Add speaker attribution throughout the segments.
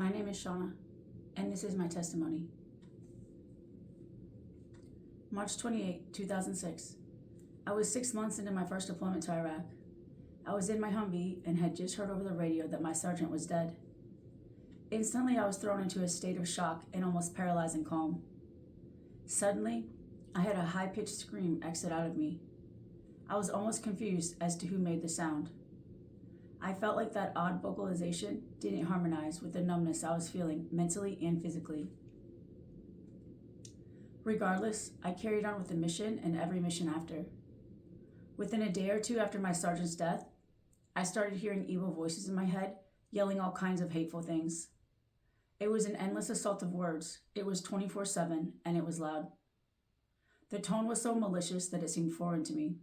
Speaker 1: My name is Shauna, and this is my testimony. March 28, 2006. I was 6 months into my first deployment to Iraq. I was in my Humvee and had just heard over the radio that my sergeant was dead. Instantly, I was thrown into a state of shock and almost paralyzing calm. Suddenly, I had a high-pitched scream exit out of me. I was almost confused as to who made the sound. I felt like that odd vocalization didn't harmonize with the numbness I was feeling mentally and physically. Regardless, I carried on with the mission and every mission after. Within a day or two after my sergeant's death, I started hearing evil voices in my head, yelling all kinds of hateful things. It was an endless assault of words. It was 24/7, and it was loud. The tone was so malicious that it seemed foreign to me.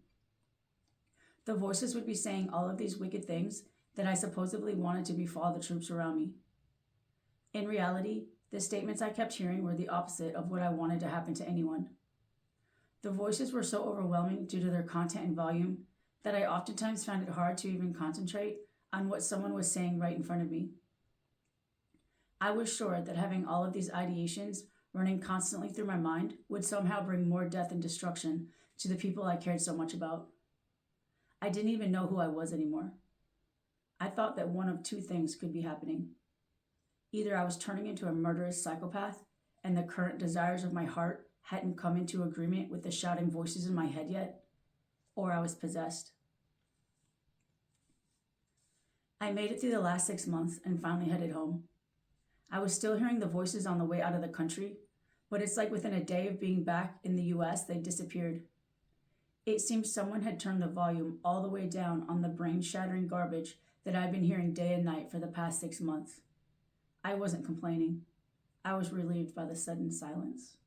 Speaker 1: The voices would be saying all of these wicked things that I supposedly wanted to befall the troops around me. In reality, the statements I kept hearing were the opposite of what I wanted to happen to anyone. The voices were so overwhelming due to their content and volume that I oftentimes found it hard to even concentrate on what someone was saying right in front of me. I was sure that having all of these ideations running constantly through my mind would somehow bring more death and destruction to the people I cared so much about. I didn't even know who I was anymore. I thought that one of two things could be happening. Either I was turning into a murderous psychopath, and the current desires of my heart hadn't come into agreement with the shouting voices in my head yet, or I was possessed. I made it through the last 6 months and finally headed home. I was still hearing the voices on the way out of the country, but it's like within a day of being back in the US, they disappeared. It seemed someone had turned the volume all the way down on the brain-shattering garbage that I'd been hearing day and night for the past 6 months. I wasn't complaining. I was relieved by the sudden silence.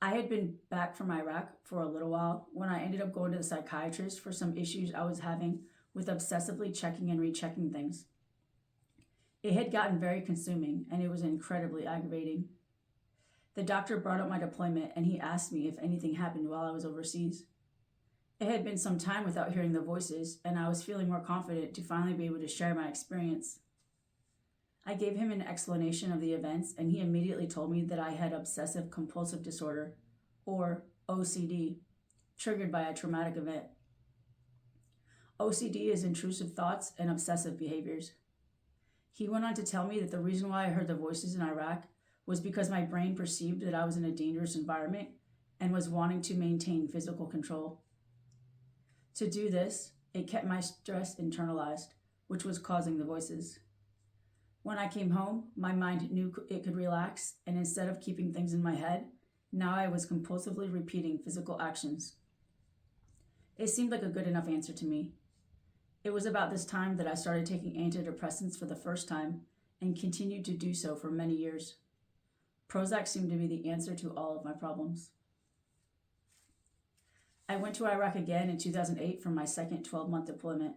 Speaker 1: I had been back from Iraq for a little while when I ended up going to the psychiatrist for some issues I was having with obsessively checking and rechecking things. It had gotten very consuming, and it was incredibly aggravating. The doctor brought up my deployment, and he asked me if anything happened while I was overseas. It had been some time without hearing the voices, and I was feeling more confident to finally be able to share my experience. I gave him an explanation of the events, and he immediately told me that I had obsessive compulsive disorder, or OCD, triggered by a traumatic event. OCD is intrusive thoughts and obsessive behaviors. He went on to tell me that the reason why I heard the voices in Iraq was because my brain perceived that I was in a dangerous environment and was wanting to maintain physical control. To do this, it kept my stress internalized, which was causing the voices. When I came home, my mind knew it could relax, and instead of keeping things in my head, now I was compulsively repeating physical actions. It seemed like a good enough answer to me. It was about this time that I started taking antidepressants for the first time and continued to do so for many years. Prozac seemed to be the answer to all of my problems. I went to Iraq again in 2008 for my second 12-month deployment.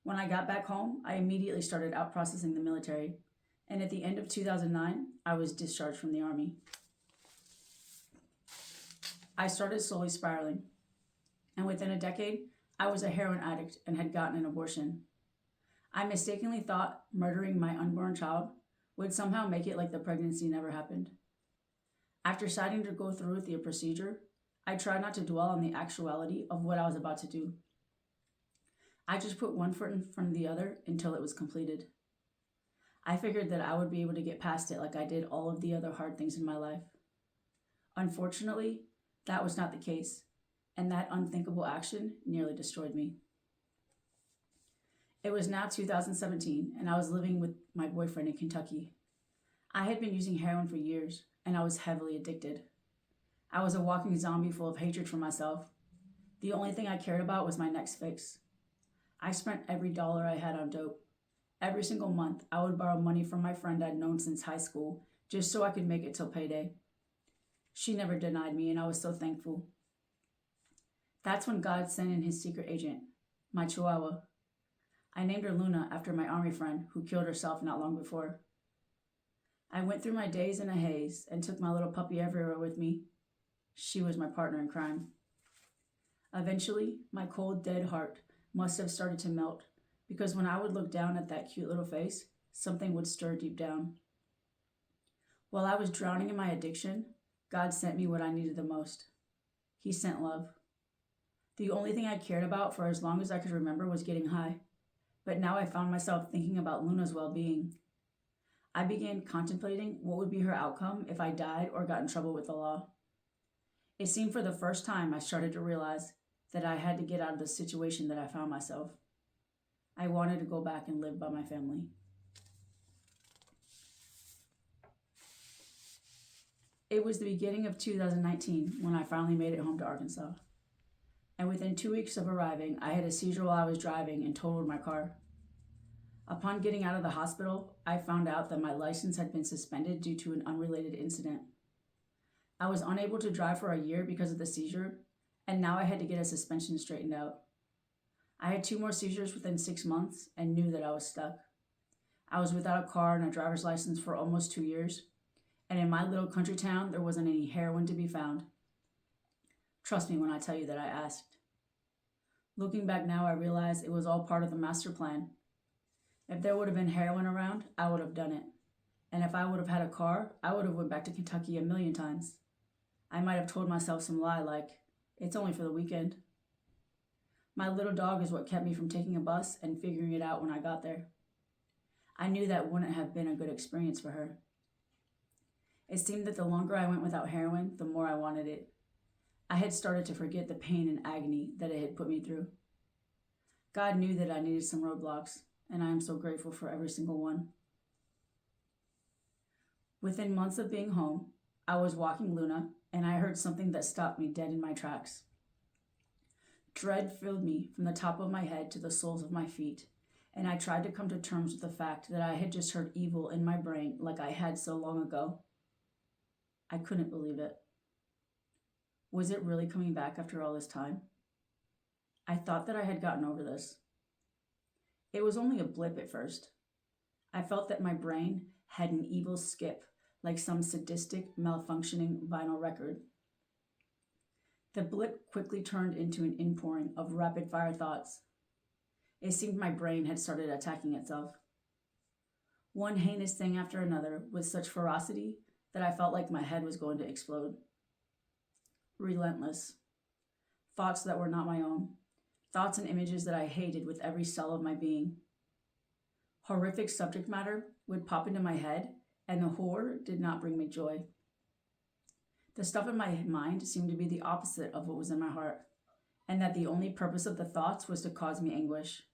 Speaker 1: When I got back home, I immediately started out processing the military, and at the end of 2009, I was discharged from the Army. I started slowly spiraling, and within a decade, I was a heroin addict and had gotten an abortion. I mistakenly thought murdering my unborn child would somehow make it like the pregnancy never happened. After deciding to go through with the procedure, I tried not to dwell on the actuality of what I was about to do. I just put one foot in front of the other until it was completed. I figured that I would be able to get past it like I did all of the other hard things in my life. Unfortunately, that was not the case, and that unthinkable action nearly destroyed me. It was now 2017, and I was living with my boyfriend in Kentucky. I had been using heroin for years, and I was heavily addicted. I was a walking zombie full of hatred for myself. The only thing I cared about was my next fix. I spent every dollar I had on dope. Every single month, I would borrow money from my friend I'd known since high school, just so I could make it till payday. She never denied me, and I was so thankful. That's when God sent in his secret agent, my Chihuahua. I named her Luna after my Army friend who killed herself not long before. I went through my days in a haze and took my little puppy everywhere with me. She was my partner in crime. Eventually, my cold, dead heart must have started to melt because when I would look down at that cute little face, something would stir deep down. While I was drowning in my addiction, God sent me what I needed the most. He sent love. The only thing I cared about for as long as I could remember was getting high, but now I found myself thinking about Luna's well-being. I began contemplating what would be her outcome if I died or got in trouble with the law. It seemed for the first time I started to realize that I had to get out of the situation that I found myself. I wanted to go back and live by my family. It was the beginning of 2019 when I finally made it home to Arkansas. And within 2 weeks of arriving, I had a seizure while I was driving and totaled my car. Upon getting out of the hospital, I found out that my license had been suspended due to an unrelated incident. I was unable to drive for a year because of the seizure, and now I had to get a suspension straightened out. I had 2 more seizures within 6 months and knew that I was stuck. I was without a car and a driver's license for almost 2 years, and in my little country town, there wasn't any heroin to be found. Trust me when I tell you that I asked. Looking back now, I realize it was all part of the master plan. If there would have been heroin around, I would have done it. And if I would have had a car, I would have went back to Kentucky a million times. I might have told myself some lie like, it's only for the weekend. My little dog is what kept me from taking a bus and figuring it out when I got there. I knew that wouldn't have been a good experience for her. It seemed that the longer I went without heroin, the more I wanted it. I had started to forget the pain and agony that it had put me through. God knew that I needed some roadblocks, and I am so grateful for every single one. Within months of being home, I was walking Luna, and I heard something that stopped me dead in my tracks. Dread filled me from the top of my head to the soles of my feet, and I tried to come to terms with the fact that I had just heard evil in my brain like I had so long ago. I couldn't believe it. Was it really coming back after all this time? I thought that I had gotten over this. It was only a blip at first. I felt that my brain had an evil skip, like some sadistic, malfunctioning vinyl record. The blip quickly turned into an inpouring of rapid-fire thoughts. It seemed my brain had started attacking itself. One heinous thing after another with such ferocity that I felt like my head was going to explode. Relentless. Thoughts that were not my own. Thoughts and images that I hated with every cell of my being. Horrific subject matter would pop into my head, and the horror did not bring me joy. The stuff in my mind seemed to be the opposite of what was in my heart, and that the only purpose of the thoughts was to cause me anguish.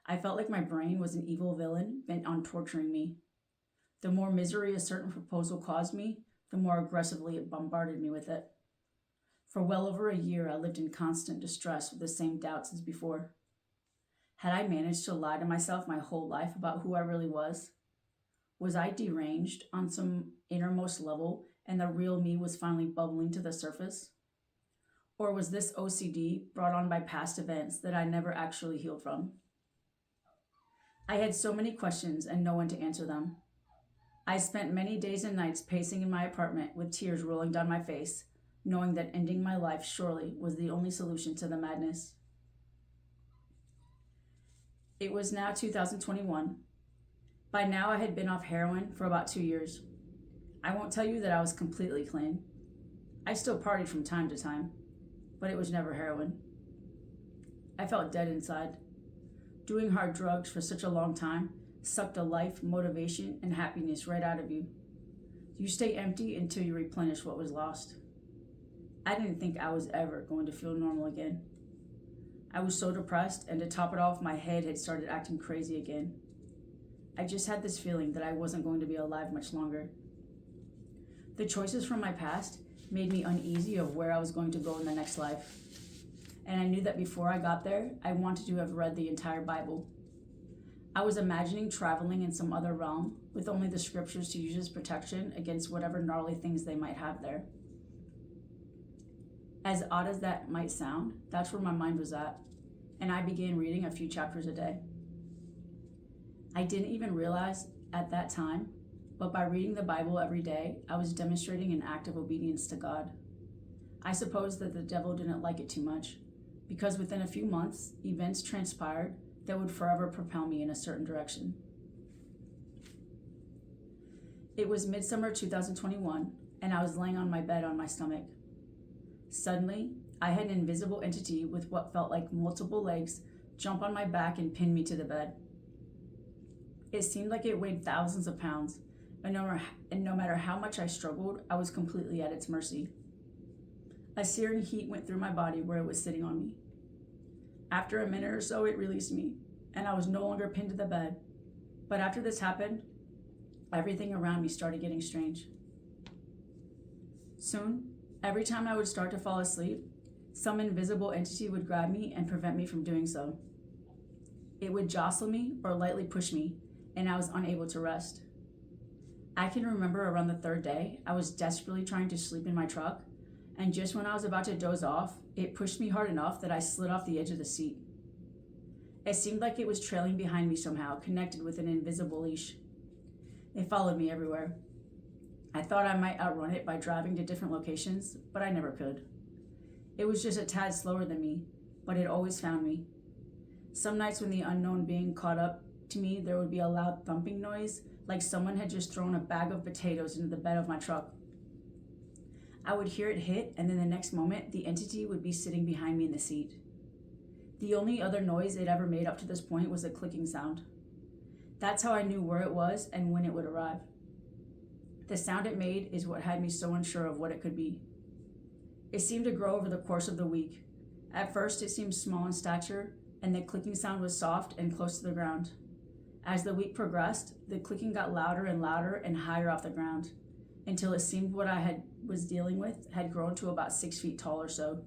Speaker 1: I felt like my brain was an evil villain bent on torturing me. The more misery a certain proposal caused me, the more aggressively it bombarded me with it. For well over a year, I lived in constant distress with the same doubts as before. Had I managed to lie to myself my whole life about who I really was? Was I deranged on some innermost level and the real me was finally bubbling to the surface? Or was this OCD brought on by past events that I never actually healed from? I had so many questions and no one to answer them. I spent many days and nights pacing in my apartment with tears rolling down my face, knowing that ending my life surely was the only solution to the madness. It was now 2021. By now I had been off heroin for about 2 years. I won't tell you that I was completely clean. I still partied from time to time, but it was never heroin. I felt dead inside. Doing hard drugs for such a long time sucked the life, motivation, and happiness right out of you. You stay empty until you replenish what was lost. I didn't think I was ever going to feel normal again. I was so depressed, and to top it off, my head had started acting crazy again. I just had this feeling that I wasn't going to be alive much longer. The choices from my past made me uneasy of where I was going to go in the next life. And I knew that before I got there, I wanted to have read the entire Bible. I was imagining traveling in some other realm with only the scriptures to use as protection against whatever gnarly things they might have there. As odd as that might sound, that's where my mind was at, and I began reading a few chapters a day. I didn't even realize at that time, but by reading the Bible every day, I was demonstrating an act of obedience to God. I suppose that the devil didn't like it too much, because within a few months, events transpired that would forever propel me in a certain direction. It was midsummer 2021, and I was laying on my bed on my stomach. Suddenly, I had an invisible entity with what felt like multiple legs jump on my back and pin me to the bed. It seemed like it weighed thousands of pounds, and no matter how much I struggled, I was completely at its mercy. A searing heat went through my body where it was sitting on me. After a minute or so, it released me, and I was no longer pinned to the bed. But after this happened, everything around me started getting strange. Soon, every time I would start to fall asleep, some invisible entity would grab me and prevent me from doing so. It would jostle me or lightly push me, and I was unable to rest. I can remember around the third day, I was desperately trying to sleep in my truck, and just when I was about to doze off, it pushed me hard enough that I slid off the edge of the seat. It seemed like it was trailing behind me somehow, connected with an invisible leash. It followed me everywhere. I thought I might outrun it by driving to different locations, but I never could. It was just a tad slower than me, but it always found me. Some nights when the unknown being caught up to me, there would be a loud thumping noise, like someone had just thrown a bag of potatoes into the bed of my truck. I would hear it hit, and then the next moment, the entity would be sitting behind me in the seat. The only other noise it ever made up to this point was a clicking sound. That's how I knew where it was and when it would arrive. The sound it made is what had me so unsure of what it could be. It seemed to grow over the course of the week. At first, it seemed small in stature, and the clicking sound was soft and close to the ground. As the week progressed, the clicking got louder and higher off the ground, until it seemed what I was dealing with had grown to about 6 feet tall or so.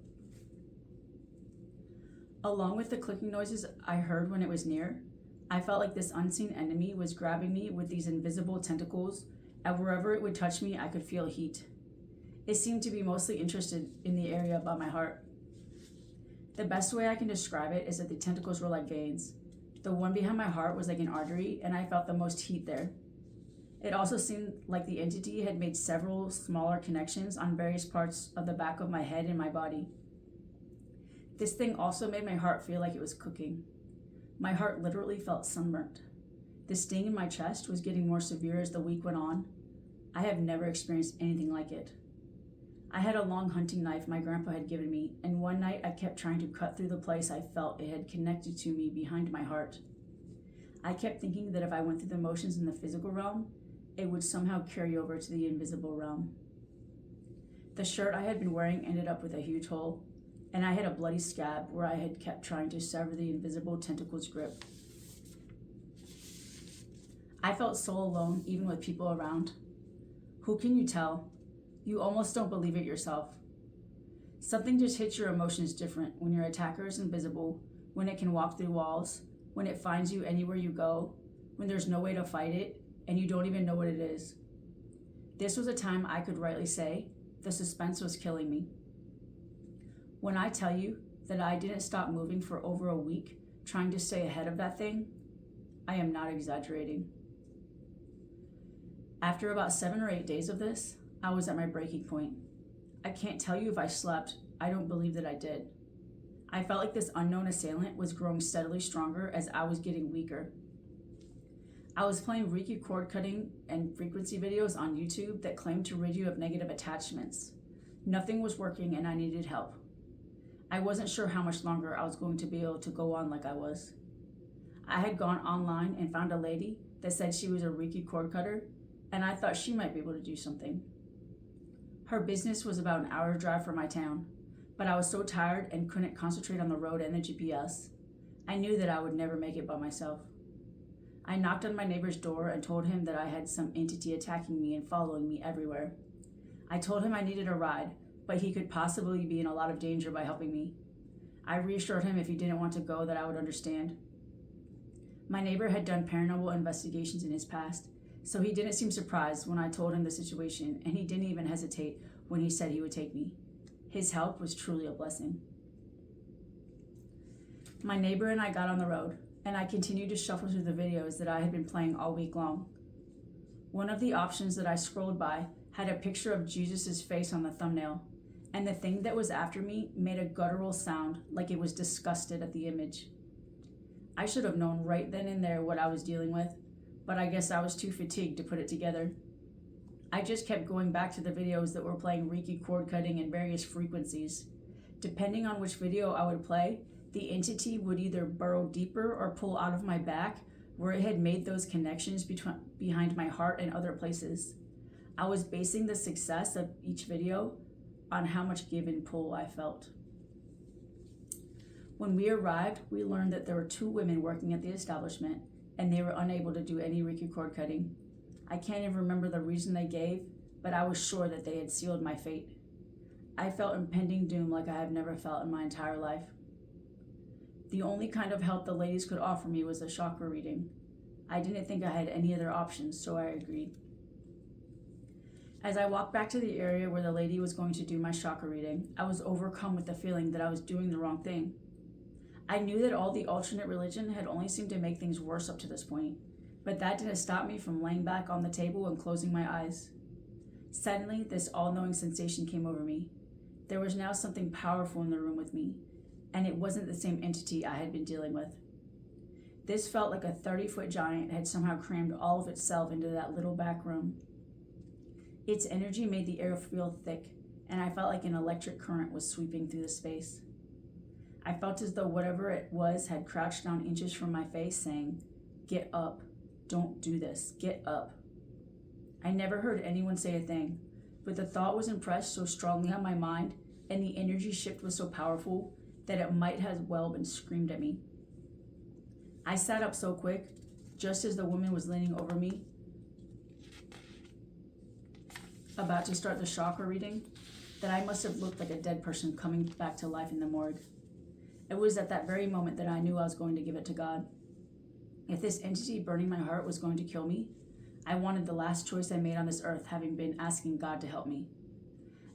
Speaker 1: Along with the clicking noises I heard when it was near, I felt like this unseen enemy was grabbing me with these invisible tentacles, and wherever it would touch me, I could feel heat. It seemed to be mostly interested in the area above my heart. The best way I can describe it is that the tentacles were like veins. The one behind my heart was like an artery, and I felt the most heat there. It also seemed like the entity had made several smaller connections on various parts of the back of my head and my body. This thing also made my heart feel like it was cooking. My heart literally felt sunburnt. The sting in my chest was getting more severe as the week went on. I have never experienced anything like it. I had a long hunting knife my grandpa had given me, and one night I kept trying to cut through the place I felt it had connected to me behind my heart. I kept thinking that if I went through the motions in the physical realm, it would somehow carry over to the invisible realm. The shirt I had been wearing ended up with a huge hole, and I had a bloody scab where I had kept trying to sever the invisible tentacle's grip. I felt so alone, even with people around. Who can you tell? You almost don't believe it yourself. Something just hits your emotions different when your attacker is invisible, when it can walk through walls, when it finds you anywhere you go, when there's no way to fight it, and you don't even know what it is. This was a time I could rightly say the suspense was killing me. When I tell you that I didn't stop moving for over a week trying to stay ahead of that thing, I am not exaggerating. After about 7 or 8 days of this, I was at my breaking point. I can't tell you if I slept. I don't believe that I did. I felt like this unknown assailant was growing steadily stronger as I was getting weaker. I was playing Reiki cord cutting and frequency videos on YouTube that claimed to rid you of negative attachments. Nothing was working and I needed help. I wasn't sure how much longer I was going to be able to go on like I was. I had gone online and found a lady that said she was a Reiki cord cutter, and I thought she might be able to do something. Her business was about an hour drive from my town, but I was so tired and couldn't concentrate on the road and the GPS. I knew that I would never make it by myself. I knocked on my neighbor's door and told him that I had some entity attacking me and following me everywhere. I told him I needed a ride, but he could possibly be in a lot of danger by helping me. I reassured him if he didn't want to go that I would understand. My neighbor had done paranormal investigations in his past, so he didn't seem surprised when I told him the situation, and he didn't even hesitate when he said he would take me. His help was truly a blessing. My neighbor and I got on the road, and I continued to shuffle through the videos that I had been playing all week long. One of the options that I scrolled by had a picture of Jesus' face on the thumbnail, and the thing that was after me made a guttural sound like it was disgusted at the image. I should have known right then and there what I was dealing with, but I guess I was too fatigued to put it together. I just kept going back to the videos that were playing Reiki cord cutting in various frequencies. Depending on which video I would play, the entity would either burrow deeper or pull out of my back where it had made those connections behind my heart and other places. I was basing the success of each video on how much give and pull I felt. When we arrived, we learned that there were 2 women working at the establishment, and they were unable to do any Reiki cord cutting. I can't even remember the reason they gave, but I was sure that they had sealed my fate. I felt impending doom like I have never felt in my entire life. The only kind of help the ladies could offer me was a chakra reading. I didn't think I had any other options, so I agreed. As I walked back to the area where the lady was going to do my chakra reading, I was overcome with the feeling that I was doing the wrong thing. I knew that all the alternate religion had only seemed to make things worse up to this point, but that didn't stop me from laying back on the table and closing my eyes. Suddenly, this all-knowing sensation came over me. There was now something powerful in the room with me, and it wasn't the same entity I had been dealing with. This felt like a 30-foot giant had somehow crammed all of itself into that little back room. Its energy made the air feel thick, and I felt like an electric current was sweeping through the space. I felt as though whatever it was had crouched down inches from my face, saying, "Get up. Don't do this. Get up." I never heard anyone say a thing, but the thought was impressed so strongly on my mind, and the energy shift was so powerful that it might have well been screamed at me. I sat up so quick, just as the woman was leaning over me, about to start the chakra reading, that I must have looked like a dead person coming back to life in the morgue. It was at that very moment that I knew I was going to give it to God. If this entity burning my heart was going to kill me, I wanted the last choice I made on this earth having been asking God to help me.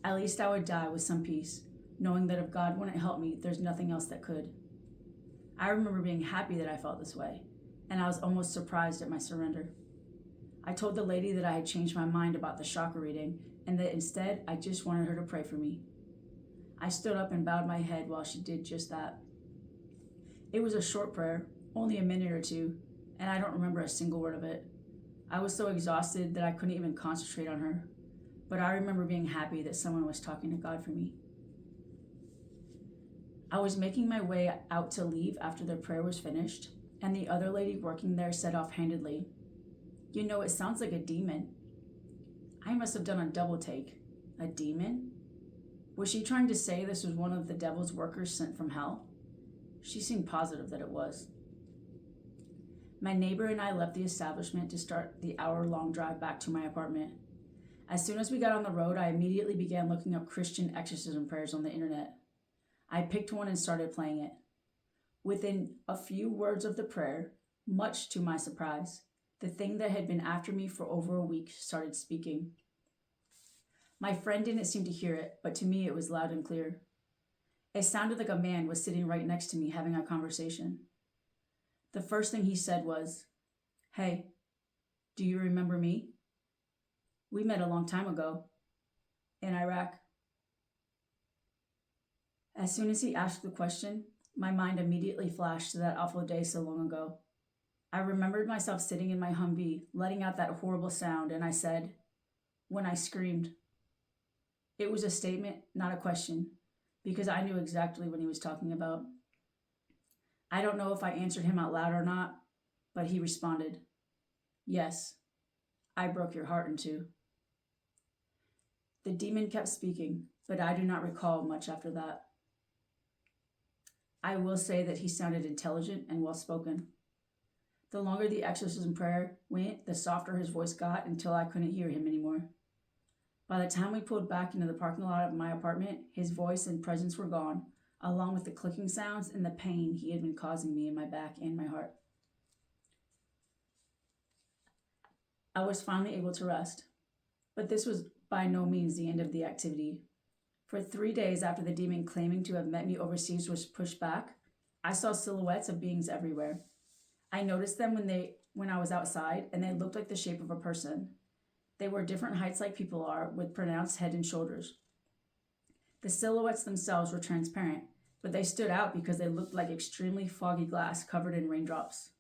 Speaker 1: At least I would die with some peace, knowing that if God wouldn't help me, there's nothing else that could. I remember being happy that I felt this way, and I was almost surprised at my surrender. I told the lady that I had changed my mind about the chakra reading, and that instead I just wanted her to pray for me. I stood up and bowed my head while she did just that. It was a short prayer, only a minute or 2, and I don't remember a single word of it. I was so exhausted that I couldn't even concentrate on her, but I remember being happy that someone was talking to God for me. I was making my way out to leave after the prayer was finished, and the other lady working there said offhandedly, "You know, it sounds like a demon." I must have done a double take. A demon? Was she trying to say this was one of the devil's workers sent from hell? She seemed positive that it was. My neighbor and I left the establishment to start the hour-long drive back to my apartment. As soon as we got on the road, I immediately began looking up Christian exorcism prayers on the internet. I picked one and started playing it. Within a few words of the prayer, much to my surprise, the thing that had been after me for over a week started speaking. My friend didn't seem to hear it, but to me it was loud and clear. It sounded like a man was sitting right next to me having a conversation. The first thing he said was, "Hey, do you remember me? We met a long time ago, in Iraq." As soon as he asked the question, my mind immediately flashed to that awful day so long ago. I remembered myself sitting in my Humvee, letting out that horrible sound, and I said, "When I screamed." It was a statement, not a question, because I knew exactly what he was talking about. I don't know if I answered him out loud or not, but he responded, "Yes, I broke your heart in 2." The demon kept speaking, but I do not recall much after that. I will say that he sounded intelligent and well-spoken. The longer the exorcism prayer went, the softer his voice got until I couldn't hear him anymore. By the time we pulled back into the parking lot of my apartment, his voice and presence were gone, along with the clicking sounds and the pain he had been causing me in my back and my heart. I was finally able to rest, but this was by no means the end of the activity. For 3 days after the demon claiming to have met me overseas was pushed back, I saw silhouettes of beings everywhere. I noticed them when I was outside, and they looked like the shape of a person. They were different heights like people are, with pronounced head and shoulders. The silhouettes themselves were transparent, but they stood out because they looked like extremely foggy glass covered in raindrops.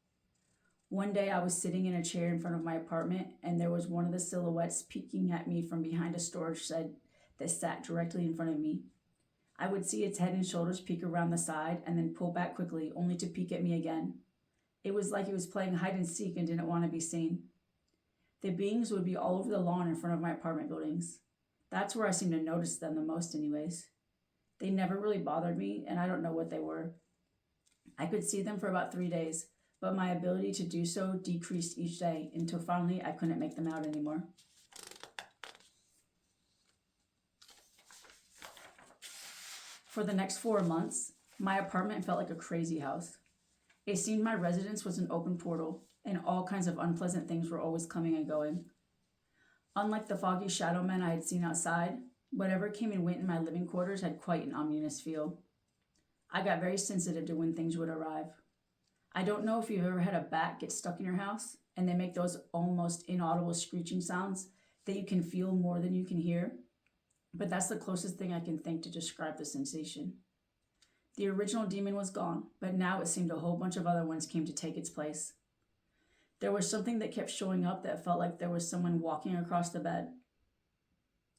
Speaker 1: One day I was sitting in a chair in front of my apartment, and there was one of the silhouettes peeking at me from behind a storage shed that sat directly in front of me. I would see its head and shoulders peek around the side and then pull back quickly, only to peek at me again. It was like it was playing hide and seek and didn't want to be seen. The beings would be all over the lawn in front of my apartment buildings. That's where I seemed to notice them the most anyways. They never really bothered me, and I don't know what they were. I could see them for about 3 days, but my ability to do so decreased each day until finally I couldn't make them out anymore. For the next 4 months, my apartment felt like a crazy house. It seemed my residence was an open portal, and all kinds of unpleasant things were always coming and going. Unlike the foggy shadow men I had seen outside, whatever came and went in my living quarters had quite an ominous feel. I got very sensitive to when things would arrive. I don't know if you've ever had a bat get stuck in your house, and they make those almost inaudible screeching sounds that you can feel more than you can hear, but that's the closest thing I can think to describe the sensation. The original demon was gone, but now it seemed a whole bunch of other ones came to take its place. There was something that kept showing up that felt like there was someone walking across the bed.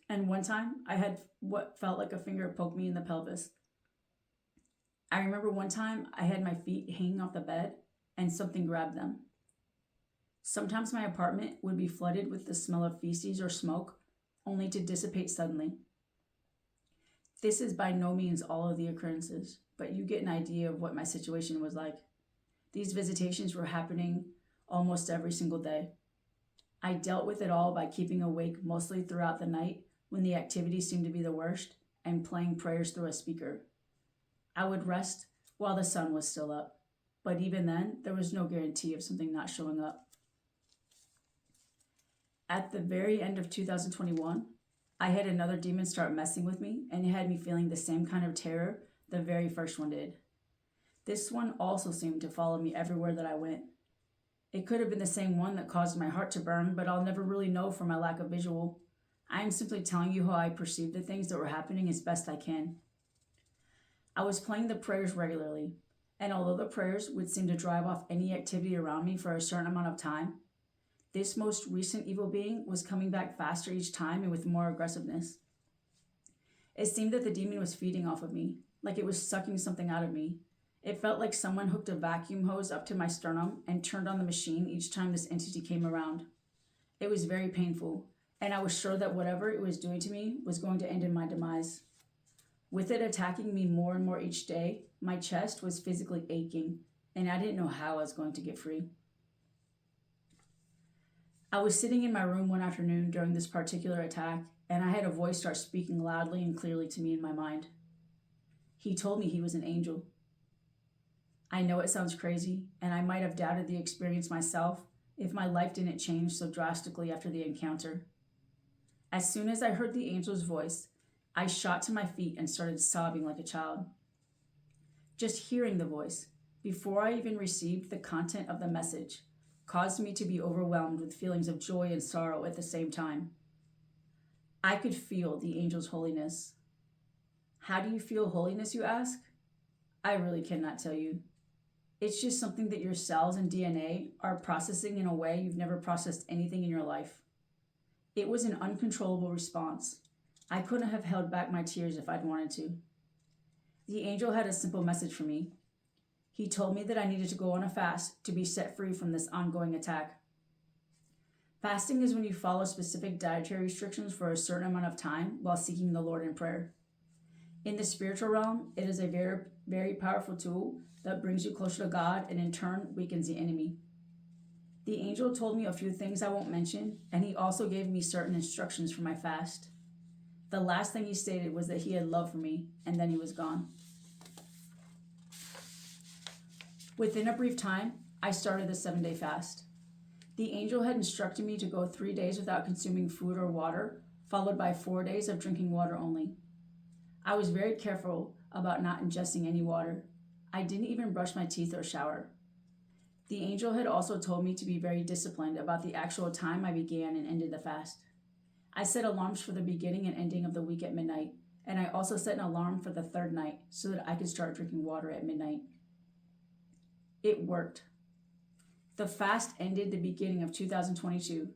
Speaker 1: And one time, I had what felt like a finger poke me in the pelvis. I remember one time I had my feet hanging off the bed and something grabbed them. Sometimes my apartment would be flooded with the smell of feces or smoke, only to dissipate suddenly. This is by no means all of the occurrences, but you get an idea of what my situation was like. These visitations were happening almost every single day. I dealt with it all by keeping awake mostly throughout the night when the activity seemed to be the worst and playing prayers through a speaker. I would rest while the sun was still up, but even then, there was no guarantee of something not showing up. At the very end of 2021, I had another demon start messing with me, and it had me feeling the same kind of terror the very first one did. This one also seemed to follow me everywhere that I went. It could have been the same one that caused my heart to burn, but I'll never really know for my lack of visual. I am simply telling you how I perceived the things that were happening as best I can. I was playing the prayers regularly, and although the prayers would seem to drive off any activity around me for a certain amount of time, this most recent evil being was coming back faster each time and with more aggressiveness. It seemed that the demon was feeding off of me, like it was sucking something out of me. It felt like someone hooked a vacuum hose up to my sternum and turned on the machine each time this entity came around. It was very painful, and I was sure that whatever it was doing to me was going to end in my demise. With it attacking me more and more each day, my chest was physically aching, and I didn't know how I was going to get free. I was sitting in my room one afternoon during this particular attack, and I had a voice start speaking loudly and clearly to me in my mind. He told me he was an angel. I know it sounds crazy, and I might have doubted the experience myself if my life didn't change so drastically after the encounter. As soon as I heard the angel's voice, I shot to my feet and started sobbing like a child. Just hearing the voice, before I even received the content of the message, caused me to be overwhelmed with feelings of joy and sorrow at the same time. I could feel the angel's holiness. How do you feel holiness, you ask? I really cannot tell you. It's just something that your cells and DNA are processing in a way you've never processed anything in your life. It was an uncontrollable response. I couldn't have held back my tears if I'd wanted to. The angel had a simple message for me. He told me that I needed to go on a fast to be set free from this ongoing attack. Fasting is when you follow specific dietary restrictions for a certain amount of time while seeking the Lord in prayer. In the spiritual realm, it is a very, very powerful tool that brings you closer to God and in turn weakens the enemy. The angel told me a few things I won't mention, and he also gave me certain instructions for my fast. The last thing he stated was that he had love for me, and then he was gone. Within a brief time, I started the 7-day fast. The angel had instructed me to go 3 days without consuming food or water, followed by 4 days of drinking water only. I was very careful about not ingesting any water. I didn't even brush my teeth or shower. The angel had also told me to be very disciplined about the actual time I began and ended the fast. I set alarms for the beginning and ending of the week at midnight, and I also set an alarm for the third night so that I could start drinking water at midnight. It worked. The fast ended the beginning of 2022.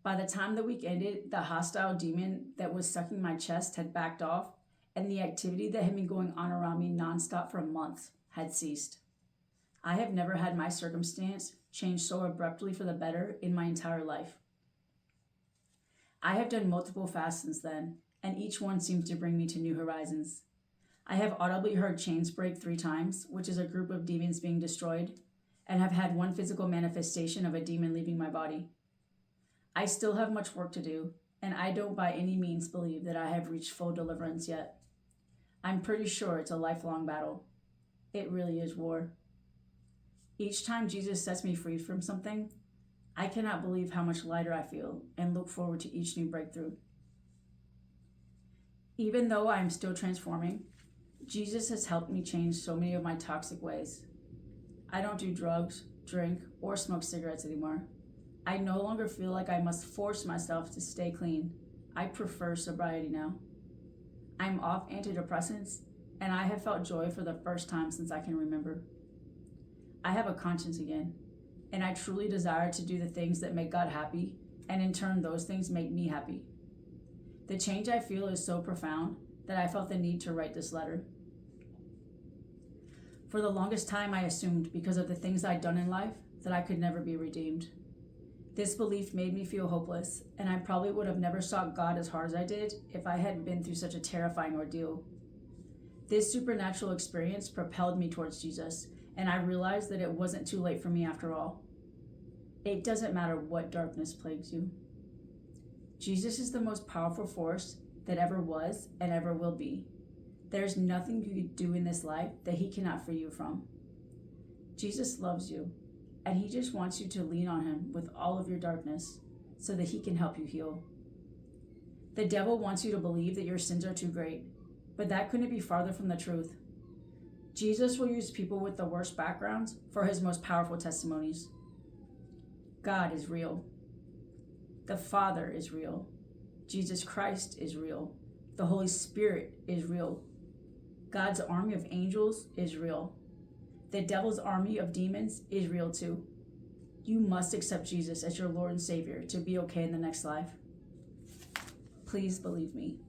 Speaker 1: By the time the week ended, the hostile demon that was sucking my chest had backed off, and the activity that had been going on around me nonstop for months had ceased. I have never had my circumstance change so abruptly for the better in my entire life. I have done multiple fasts since then, and each one seems to bring me to new horizons. I have audibly heard chains break 3 times, which is a group of demons being destroyed, and have had one physical manifestation of a demon leaving my body. I still have much work to do, and I don't by any means believe that I have reached full deliverance yet. I'm pretty sure it's a lifelong battle. It really is war. Each time Jesus sets me free from something, I cannot believe how much lighter I feel and look forward to each new breakthrough. Even though I am still transforming, Jesus has helped me change so many of my toxic ways. I don't do drugs, drink, or smoke cigarettes anymore. I no longer feel like I must force myself to stay clean. I prefer sobriety now. I'm off antidepressants, and I have felt joy for the first time since I can remember. I have a conscience again, and I truly desire to do the things that make God happy, and in turn those things make me happy. The change I feel is so profound that I felt the need to write this letter. For the longest time, I assumed because of the things I'd done in life that I could never be redeemed. This belief made me feel hopeless, and I probably would have never sought God as hard as I did if I hadn't been through such a terrifying ordeal. This supernatural experience propelled me towards Jesus, and I realized that it wasn't too late for me after all. It doesn't matter what darkness plagues you. Jesus is the most powerful force that ever was and ever will be. There's nothing you could do in this life that he cannot free you from. Jesus loves you, and he just wants you to lean on him with all of your darkness so that he can help you heal. The devil wants you to believe that your sins are too great, but that couldn't be farther from the truth. Jesus will use people with the worst backgrounds for his most powerful testimonies. God is real. The Father is real. Jesus Christ is real. The Holy Spirit is real. God's army of angels is real. The devil's army of demons is real too. You must accept Jesus as your Lord and Savior to be okay in the next life. Please believe me.